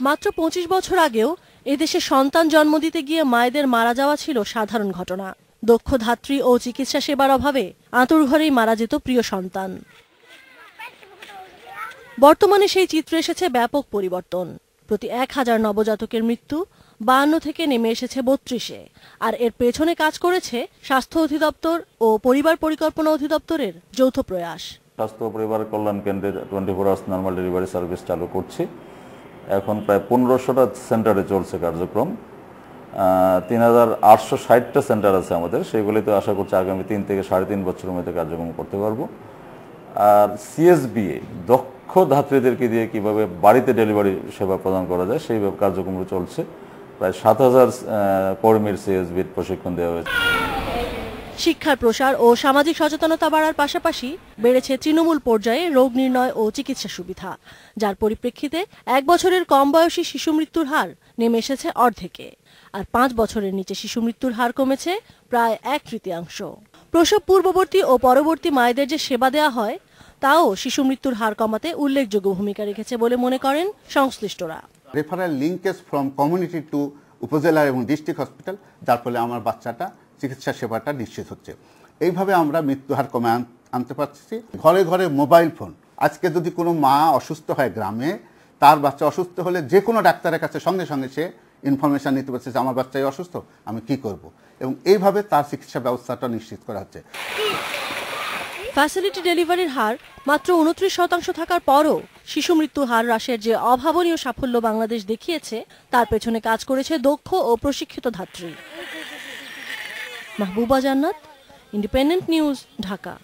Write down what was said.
মাত্র ২৫ বছর আগেও এদেশে সন্তান জন্ম দিতে গিয়ে মায়েদের মারা যাওয়া ছিল সাধারণ ঘটনা। দক্ষ ধাত্রী ও চিকিৎসা সেবার অভাবে আঁতুড়ঘরেই মারা যেত প্রিয় সন্তান। বর্তমানে সেই চিত্র এসেছে ব্যাপক পরিবর্তন। প্রতি ১,০০০ নবজাতকের মৃত্যু ৫২ থেকে নেমে এসেছে ৩২-এ। আর এর পেছনে কাজ করেছে স্বাস্থ্য অধিদপ্তর ও পরিবার পরিকল্পনা অধিদপ্তরের যৌথ প্রয়াস। স্বাস্থ্য পরিবার কল্যাণ কেন্দ্রের 24 আওয়ার্স নর্মাল ডেলিভারি সার্ভিস চালু করছি। এখন প্রায় ১৫০০টা সেন্টারে চলছে কার্যক্রম। ৩,৮৬০টা সেন্টার আছে আমাদের, সেগুলিতে আশা করছি আগামী ৩ থেকে ৩.৫ বছরের মধ্যে কার্যক্রম করতে পারবো। আর সিএসবিএ দক্ষ ধাত্রীদেরকে দিয়ে কিভাবে বাড়িতে ডেলিভারি সেবা প্রদান করা যায় সেই কার্যক্রম চলছে। প্রায় ৭,০০০ কর্মীর সিএসবির প্রশিক্ষণ দেওয়া হয়েছে। শিক্ষার প্রসার ও সামাজিক সচেতনতা বাড়ার পাশাপাশি বেড়েছে তৃণমূল পর্যায়ে রোগ নির্ণয় ও চিকিৎসা সুবিধা, যার পরিপ্রেক্ষিতে ১ বছরের কম বয়সী শিশু মৃত্যুর হার নেমে এসেছে অর্ধেকে। আর ৫ বছরের নিচে শিশু মৃত্যুর হার কমেছে প্রায় ১/৩। প্রসব পূর্ববর্তী ও পরবর্তী মায়েদের যে সেবা দেওয়া হয় তাও শিশু মৃত্যুর হার কমাতে উল্লেখযোগ্য ভূমিকা রেখেছে বলে মনে করেন সংশ্লিষ্টরা। Referral linkage from community two উপজেলা এবং ডিস্ট্রিক্ট হসপিটাল, যার ফলে আমার বাচ্চাটা চিকিৎসা সেবাটা নিশ্চিত হচ্ছে। এইভাবে আমরা মৃত্যুহার কমে আনতে পারছি। ঘরে ঘরে মোবাইল ফোন। আজকে যদি কোনো মা অসুস্থ হয় গ্রামে, তার বাচ্চা অসুস্থ হলে যে কোনো ডাক্তারের কাছে সঙ্গে সঙ্গে সে ইনফরমেশন নিতে পারছে যে আমার বাচ্চাই অসুস্থ, আমি কি করব, এবং এইভাবে তার চিকিৎসা ব্যবস্থাটা নিশ্চিত করা হচ্ছে। ফ্যাসিলিটি ডেলিভারির হার মাত্র ২৯% থাকার পরও শিশু মৃত্যু হার হ্রাসের যে অভাবনীয় সাফল্য বাংলাদেশ দেখিয়েছে তার পেছনে কাজ করেছে দক্ষ ও প্রশিক্ষিত ধাত্রী। মাহবুবা জান্নাত, ইন্ডিপেন্ডেন্ট নিউজ, ঢাকা।